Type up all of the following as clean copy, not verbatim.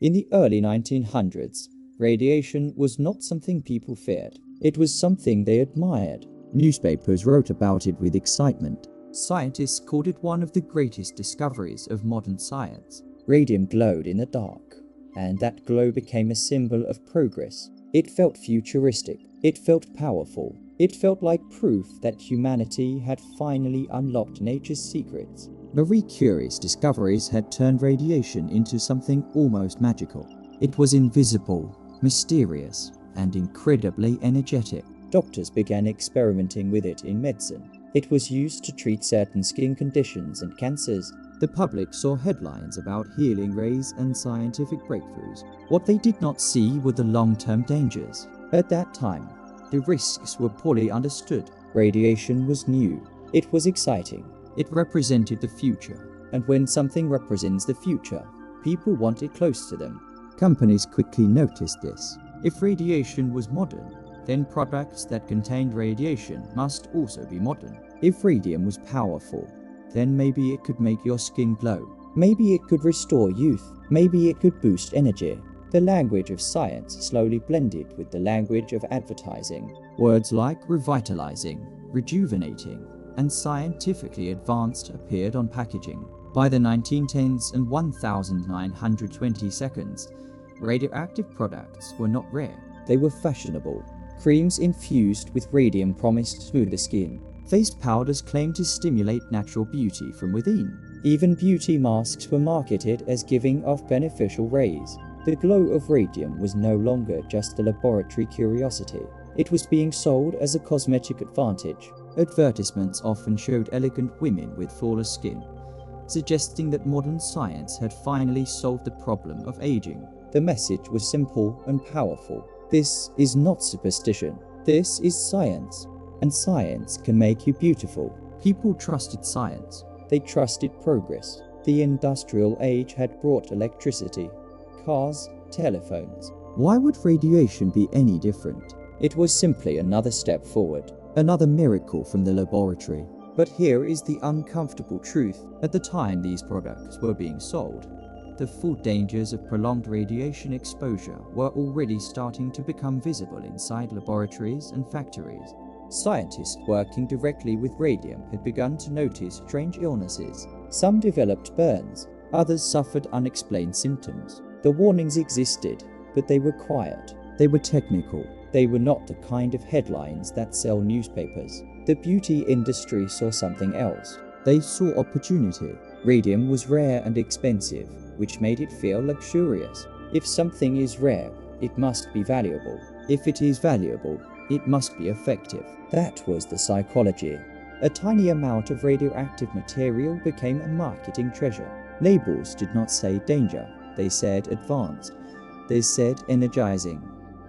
In the early 1900s, radiation was not something people feared. It was something they admired. Newspapers wrote about it with excitement. Scientists called it one of the greatest discoveries of modern science. Radium glowed in the dark, and that glow became a symbol of progress. It felt futuristic. It felt powerful. It felt like proof that humanity had finally unlocked nature's secrets. Marie Curie's discoveries had turned radiation into something almost magical. It was invisible, mysterious, and incredibly energetic. Doctors began experimenting with it in medicine. It was used to treat certain skin conditions and cancers. The public saw headlines about healing rays and scientific breakthroughs. What they did not see were the long-term dangers. At that time, the risks were poorly understood. Radiation was new. It was exciting. It represented the future. And when something represents the future, people want it close to them. Companies quickly noticed this. If radiation was modern, then products that contained radiation must also be modern. If radium was powerful, then maybe it could make your skin glow. Maybe it could restore youth. Maybe it could boost energy. The language of science slowly blended with the language of advertising. Words like revitalizing, rejuvenating, and scientifically advanced appeared on packaging. By the 1910s and 1920 seconds, radioactive products were not rare. They were fashionable. Creams infused with radium promised smoother skin. Face powders claimed to stimulate natural beauty from within. Even beauty masks were marketed as giving off beneficial rays. The glow of radium was no longer just a laboratory curiosity. It was being sold as a cosmetic advantage. Advertisements often showed elegant women with flawless skin, suggesting that modern science had finally solved the problem of aging. The message was simple and powerful. This is not superstition. This is science. And science can make you beautiful. People trusted science. They trusted progress. The industrial age had brought electricity, cars, telephones. Why would radiation be any different? It was simply another step forward, another miracle from the laboratory. But here is the uncomfortable truth. At the time these products were being sold, the full dangers of prolonged radiation exposure were already starting to become visible inside laboratories and factories. Scientists working directly with radium had begun to notice strange illnesses. Some developed burns, others suffered unexplained symptoms. The warnings existed, but they were quiet. They were technical. They were not the kind of headlines that sell newspapers. The beauty industry saw something else. They saw opportunity. Radium was rare and expensive, which made it feel luxurious. If something is rare, it must be valuable. If it is valuable, it must be effective. That was the psychology. A tiny amount of radioactive material became a marketing treasure. Labels did not say danger. They said advanced. They said energizing.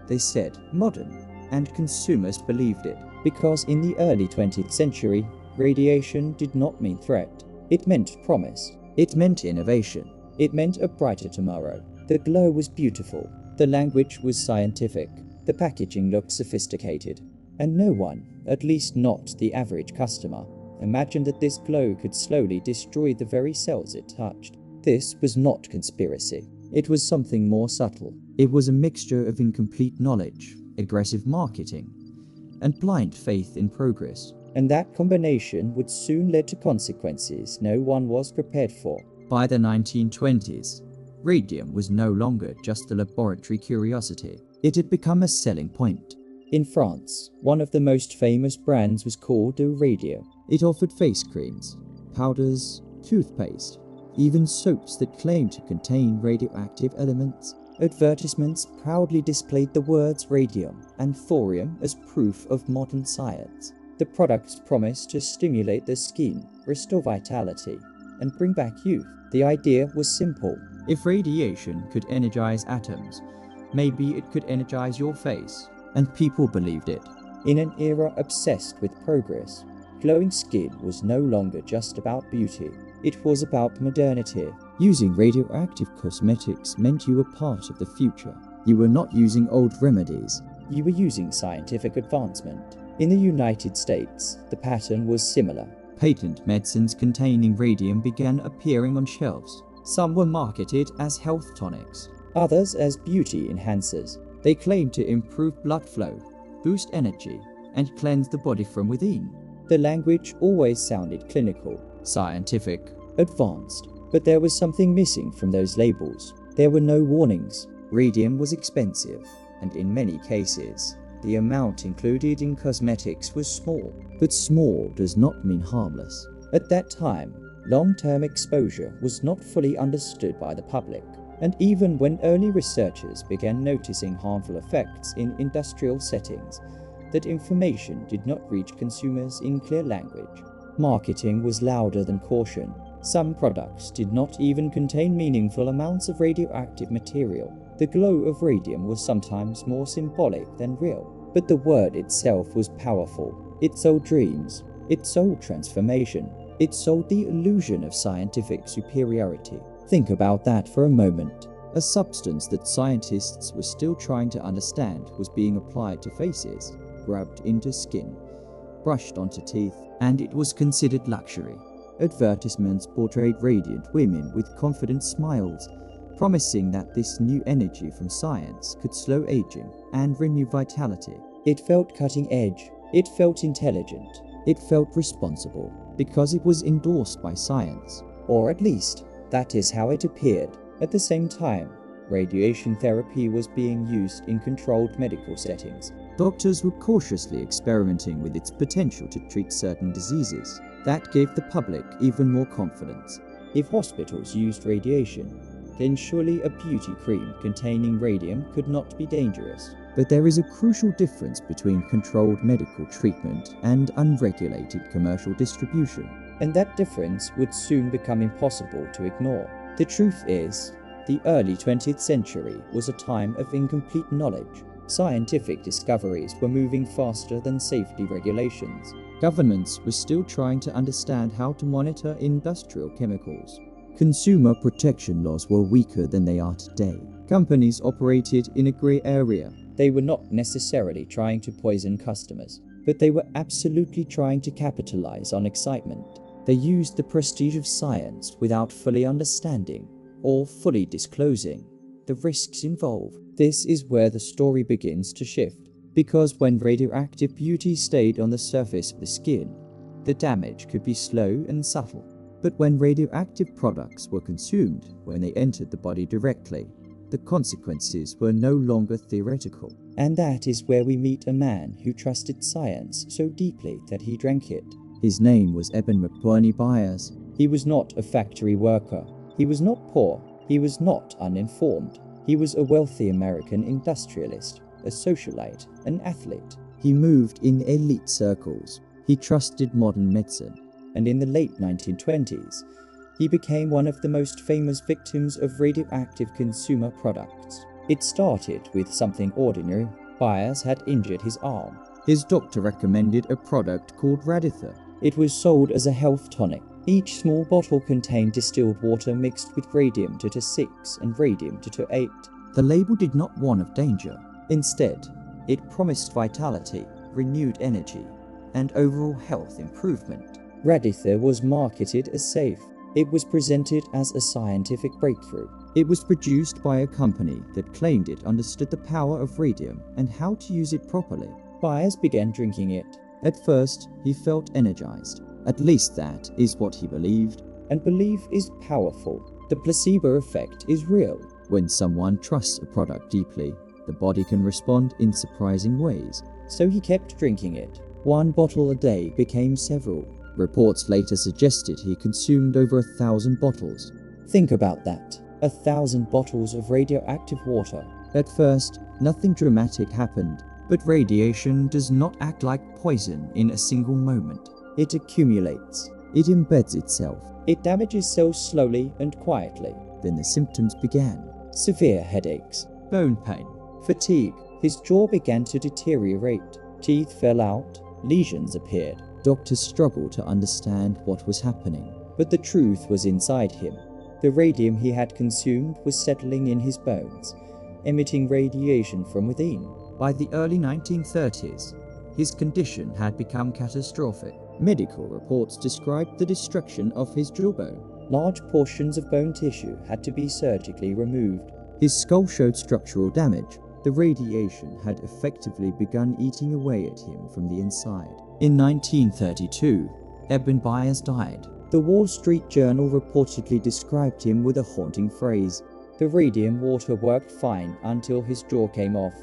They said modern. And consumers believed it. Because in the early 20th century, radiation did not mean threat. It meant promise. It meant innovation. It meant a brighter tomorrow. The glow was beautiful. The language was scientific. The packaging looked sophisticated. And no one, at least not the average customer, imagined that this glow could slowly destroy the very cells it touched. This was not conspiracy. It was something more subtle. It was a mixture of incomplete knowledge, aggressive marketing, and blind faith in progress. And that combination would soon lead to consequences no one was prepared for. By the 1920s, radium was no longer just a laboratory curiosity. It had become a selling point. In France, one of the most famous brands was called Radio. It offered face creams, powders, toothpaste, even soaps that claimed to contain radioactive elements. Advertisements proudly displayed the words radium and thorium as proof of modern science. The products promised to stimulate the skin, restore vitality, and bring back youth. The idea was simple. If radiation could energize atoms, maybe it could energize your face. And people believed it. In an era obsessed with progress, glowing skin was no longer just about beauty. It was about modernity. Using radioactive cosmetics meant you were part of the future. You were not using old remedies. You were using scientific advancement. In the United States, the pattern was similar. Patent medicines containing radium began appearing on shelves. Some were marketed as health tonics. others as beauty enhancers. They claimed to improve blood flow, boost energy, and cleanse the body from within. The language always sounded clinical, scientific, advanced, but there was something missing from those labels. There were no warnings. Radium was expensive, and in many cases, the amount included in cosmetics was small. But small does not mean harmless. At that time, long-term exposure was not fully understood by the public, and even when early researchers began noticing harmful effects in industrial settings, that information did not reach consumers in clear language. Marketing was louder than caution. Some products did not even contain meaningful amounts of radioactive material. The glow of radium was sometimes more symbolic than real, but the word itself was powerful. It sold dreams. It sold transformation. It sold the illusion of scientific superiority. Think about that for a moment. A substance that scientists were still trying to understand was being applied to faces, rubbed into skin, brushed onto teeth, and it was considered luxury. Advertisements portrayed radiant women with confident smiles, promising that this new energy from science could slow aging and renew vitality. It felt cutting edge. It felt intelligent. It felt responsible, because it was endorsed by science. Or at least, that is how it appeared. At the same time, radiation therapy was being used in controlled medical settings. Doctors were cautiously experimenting with its potential to treat certain diseases. That gave the public even more confidence. If hospitals used radiation, then surely a beauty cream containing radium could not be dangerous. But there is a crucial difference between controlled medical treatment and unregulated commercial distribution, and that difference would soon become impossible to ignore. The truth is, the early 20th century was a time of incomplete knowledge. Scientific discoveries were moving faster than safety regulations. Governments were still trying to understand how to monitor industrial chemicals. Consumer protection laws were weaker than they are today. Companies operated in a grey area. They were not necessarily trying to poison customers, but they were absolutely trying to capitalize on excitement. They used the prestige of science without fully understanding or fully disclosing the risks involved. This is where the story begins to shift, because when radioactive beauty stayed on the surface of the skin, the damage could be slow and subtle. But when radioactive products were consumed, when they entered the body directly, the consequences were no longer theoretical. And that is where we meet a man who trusted science so deeply that he drank it. His name was Eben Byers. He was not a factory worker. He was not poor. He was not uninformed. He was a wealthy American industrialist, a socialite, an athlete. He moved in elite circles. He trusted modern medicine. And in the late 1920s, he became one of the most famous victims of radioactive consumer products. It started with something ordinary. Byers had injured his arm. His doctor recommended a product called Radithor. It was sold as a health tonic. Each small bottle contained distilled water mixed with radium-226 and radium-228. The label did not warn of danger. Instead, it promised vitality, renewed energy, and overall health improvement. Radithor was marketed as safe. It was presented as a scientific breakthrough. It was produced by a company that claimed it understood the power of radium and how to use it properly. Byers began drinking it. At first, he felt energized. At least that is what he believed. And belief is powerful. The placebo effect is real. When someone trusts a product deeply, the body can respond in surprising ways. So he kept drinking it. One bottle a day became several. Reports later suggested he consumed over 1,000 bottles. Think about that. 1,000 bottles of radioactive water. At first, nothing dramatic happened. But radiation does not act like poison in a single moment. It accumulates. It embeds itself. It damages cells slowly and quietly. Then the symptoms began. Severe headaches, bone pain, fatigue. His jaw began to deteriorate. Teeth fell out. Lesions appeared. Doctors struggled to understand what was happening. But the truth was inside him. The radium he had consumed was settling in his bones, emitting radiation from within. By the early 1930s, his condition had become catastrophic. Medical reports described the destruction of his jawbone. Large portions of bone tissue had to be surgically removed. His skull showed structural damage. The radiation had effectively begun eating away at him from the inside. In 1932, Eben Byers died. The Wall Street Journal reportedly described him with a haunting phrase: "The radium water worked fine until his jaw came off."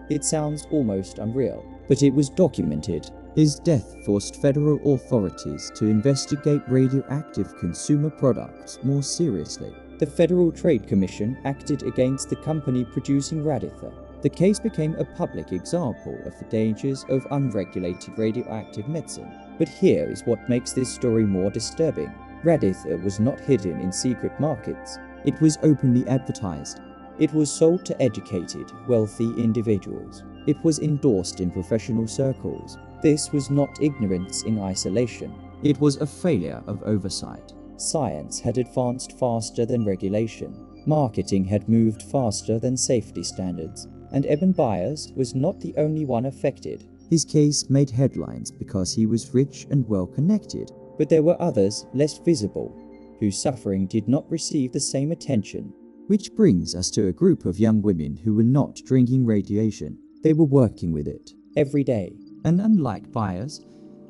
It sounds almost unreal, but it was documented. His death forced federal authorities to investigate radioactive consumer products more seriously. The Federal Trade Commission acted against the company producing Radithor. The case became a public example of the dangers of unregulated radioactive medicine. But here is what makes this story more disturbing. Radithor was not hidden in secret markets. It was openly advertised. It was sold to educated, wealthy individuals. It was endorsed in professional circles. This was not ignorance in isolation. It was a failure of oversight. Science had advanced faster than regulation. Marketing had moved faster than safety standards. And Eben Byers was not the only one affected. His case made headlines because he was rich and well connected. But there were others, less visible, whose suffering did not receive the same attention. Which brings us to a group of young women who were not drinking radiation. They were working with it every day. And unlike Byers,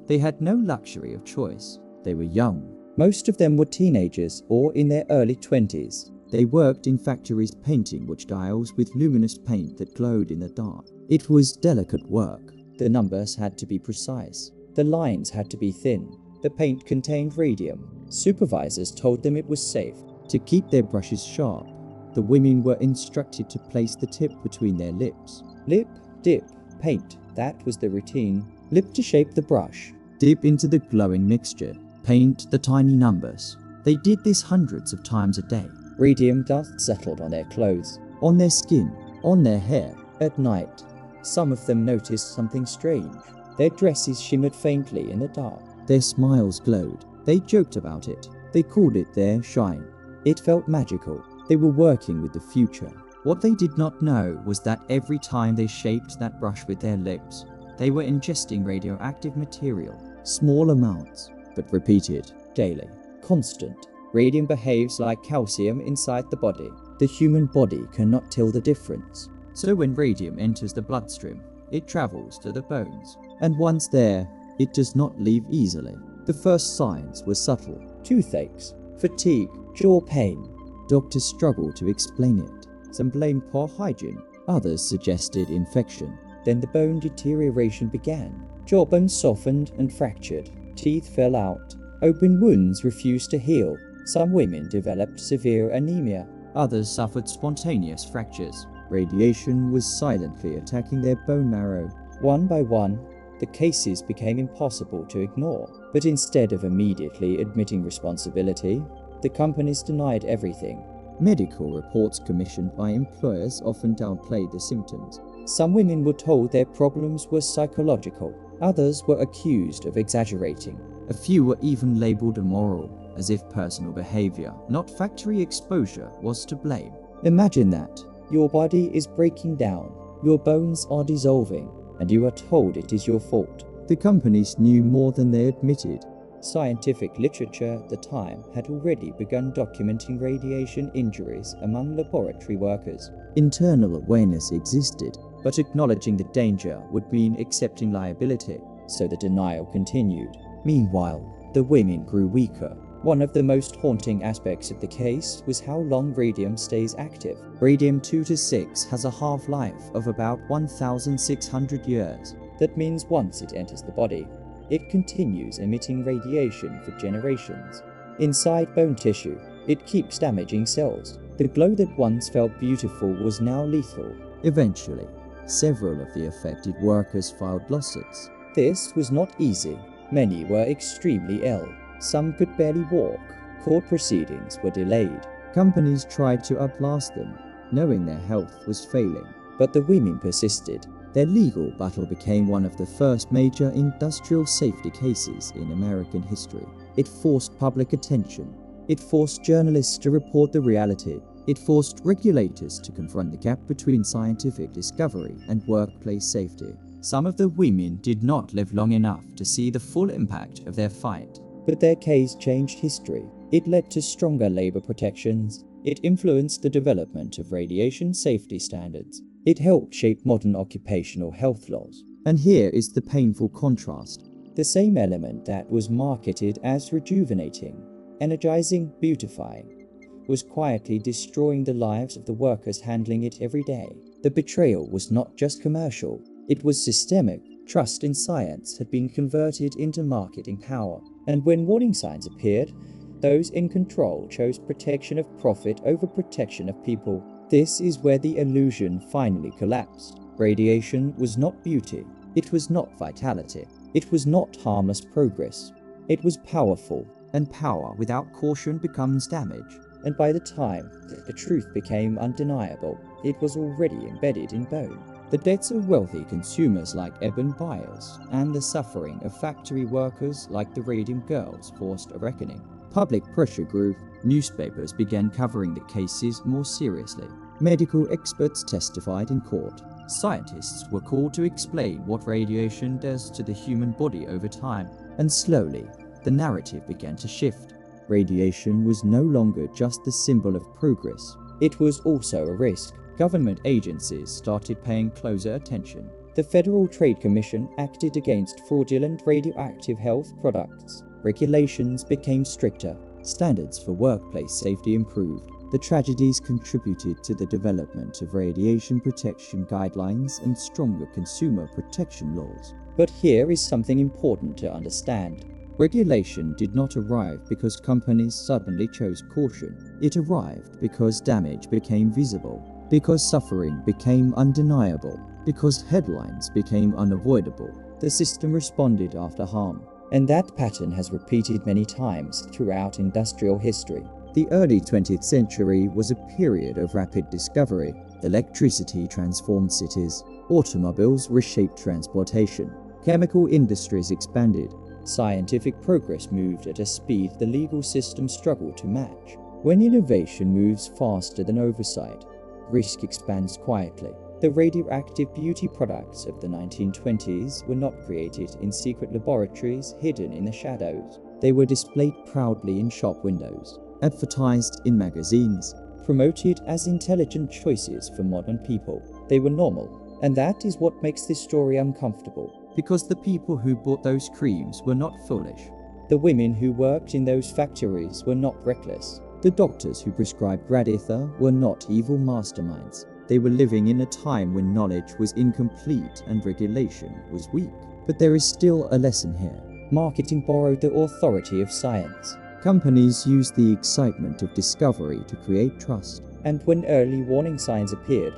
they had no luxury of choice. They were young. Most of them were teenagers or in their early 20s. They worked in factories painting witch dials with luminous paint that glowed in the dark. It was delicate work. The numbers had to be precise. The lines had to be thin. The paint contained radium. Supervisors told them it was safe to keep their brushes sharp. The women were instructed to place the tip between their lips. Lip, dip, paint. That was the routine. Lip to shape the brush. Dip into the glowing mixture. Paint the tiny numbers. They did this hundreds of times a day. Radium dust settled on their clothes, on their skin, on their hair. At night, some of them noticed something strange. Their dresses shimmered faintly in the dark. Their smiles glowed. They joked about it. They called it their shine. It felt magical. They were working with the future. What they did not know was that every time they shaped that brush with their lips, they were ingesting radioactive material. Small amounts, but repeated daily. Constant. Radium behaves like calcium inside the body. The human body cannot tell the difference. So when radium enters the bloodstream, it travels to the bones. And once there, it does not leave easily. The first signs were subtle. Toothaches, fatigue, jaw pain. Doctors struggled to explain it. Some blamed poor hygiene. Others suggested infection. Then the bone deterioration began. Jawbones softened and fractured. Teeth fell out. Open wounds refused to heal. Some women developed severe anemia. Others suffered spontaneous fractures. Radiation was silently attacking their bone marrow. One by one, the cases became impossible to ignore. But instead of immediately admitting responsibility, the companies denied everything. Medical reports commissioned by employers often downplayed the symptoms. Some women were told their problems were psychological. Others were accused of exaggerating. A few were even labeled immoral, as if personal behavior, not factory exposure, was to blame. Imagine that. Your body is breaking down. Your bones are dissolving, and you are told it is your fault. The companies knew more than they admitted. Scientific literature at the time had already begun documenting radiation injuries among laboratory workers. Internal awareness existed, but acknowledging the danger would mean accepting liability, so the denial continued. Meanwhile, the women grew weaker. One of the most haunting aspects of the case was how long radium stays active. Radium-226 has a half-life of about 1,600 years. That means once it enters the body, it continues emitting radiation for generations. Inside bone tissue, it keeps damaging cells. The glow that once felt beautiful was now lethal. Eventually, several of the affected workers filed lawsuits. This was not easy. Many were extremely ill. Some could barely walk. Court proceedings were delayed. Companies tried to outlast them, knowing their health was failing. But the women persisted. Their legal battle became one of the first major industrial safety cases in American history. It forced public attention. It forced journalists to report the reality. It forced regulators to confront the gap between scientific discovery and workplace safety. Some of the women did not live long enough to see the full impact of their fight. But their case changed history. It led to stronger labor protections. It influenced the development of radiation safety standards. It helped shape modern occupational health laws. And here is the painful contrast. The same element that was marketed as rejuvenating, energizing, beautifying, was quietly destroying the lives of the workers handling it every day. The betrayal was not just commercial, it was systemic. Trust in science had been converted into marketing power. And when warning signs appeared, those in control chose protection of profit over protection of people. This is where the illusion finally collapsed. Radiation was not beauty. It was not vitality. It was not harmless progress. It was powerful, and power without caution becomes damage. And by the time the truth became undeniable, it was already embedded in bone. The deaths of wealthy consumers like Eben Byers and the suffering of factory workers like the Radium Girls forced a reckoning. Public pressure grew. Newspapers began covering the cases more seriously. Medical experts testified in court. Scientists were called to explain what radiation does to the human body over time. And slowly, the narrative began to shift. Radiation was no longer just the symbol of progress. It was also a risk. Government agencies started paying closer attention. The Federal Trade Commission acted against fraudulent radioactive health products. Regulations became stricter. Standards for workplace safety improved. The tragedies contributed to the development of radiation protection guidelines and stronger consumer protection laws. But here is something important to understand. Regulation did not arrive because companies suddenly chose caution. It arrived because damage became visible, because suffering became undeniable, because headlines became unavoidable. The system responded after harm. And that pattern has repeated many times throughout industrial history. The early 20th century was a period of rapid discovery. Electricity transformed cities. Automobiles reshaped transportation. Chemical industries expanded. Scientific progress moved at a speed the legal system struggled to match. When innovation moves faster than oversight, risk expands quietly. The radioactive beauty products of the 1920s were not created in secret laboratories hidden in the shadows. They were displayed proudly in shop windows, advertised in magazines, promoted as intelligent choices for modern people. They were normal, and that is what makes this story uncomfortable, because the people who bought those creams were not foolish. The women who worked in those factories were not reckless. The doctors who prescribed Radithor were not evil masterminds. They were living in a time when knowledge was incomplete and regulation was weak. But there is still a lesson here. Marketing borrowed the authority of science. Companies used the excitement of discovery to create trust. And when early warning signs appeared,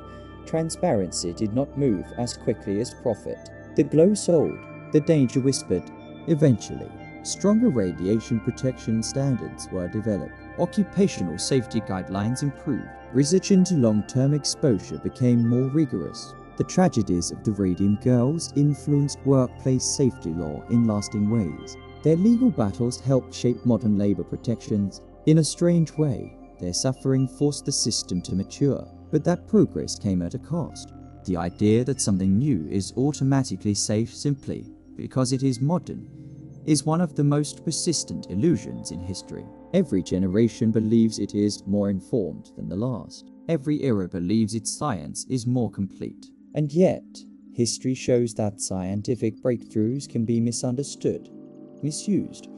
transparency did not move as quickly as profit. The glow sold, the danger whispered. Eventually, stronger radiation protection standards were developed. Occupational safety guidelines improved. Research to long-term exposure became more rigorous. The tragedies of the Radium Girls influenced workplace safety law in lasting ways. Their legal battles helped shape modern labor protections. In a strange way, their suffering forced the system to mature. But that progress came at a cost. The idea that something new is automatically safe simply because it is modern is one of the most persistent illusions in history. Every generation believes it is more informed than the last. Every era believes its science is more complete. And yet, history shows that scientific breakthroughs can be misunderstood, misused,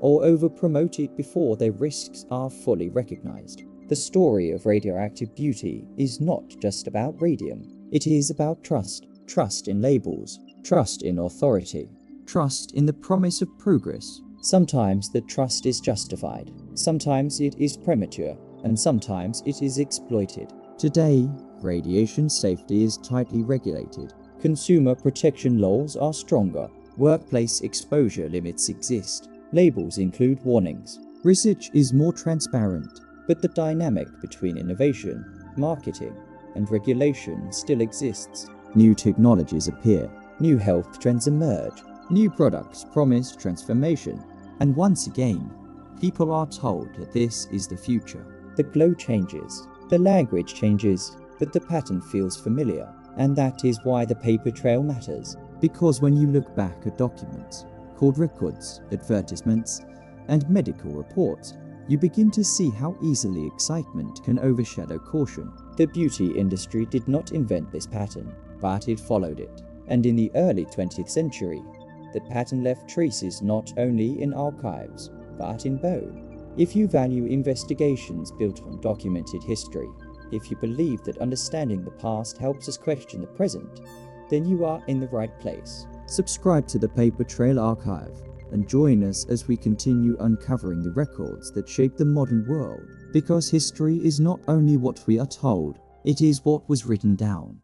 or over-promoted before their risks are fully recognized. The story of radioactive beauty is not just about radium. It is about trust. Trust in labels. Trust in authority. Trust in the promise of progress. Sometimes the trust is justified. Sometimes it is premature. And sometimes it is exploited. Today, radiation safety is tightly regulated. Consumer protection laws are stronger. Workplace exposure limits exist. Labels include warnings. Research is more transparent. But the dynamic between innovation, marketing, and regulation still exists. New technologies appear. New health trends emerge. New products promise transformation. And once again, people are told that this is the future. The glow changes. The language changes. But the pattern feels familiar. And that is why the paper trail matters. Because when you look back at documents, court records, advertisements, and medical reports, you begin to see how easily excitement can overshadow caution. The beauty industry did not invent this pattern, but it followed it. And in the early 20th century, the pattern left traces not only in archives, but in bone. If you value investigations built on documented history, if you believe that understanding the past helps us question the present, then you are in the right place. Subscribe to the Paper Trail Archive and join us as we continue uncovering the records that shape the modern world. Because history is not only what we are told, it is what was written down.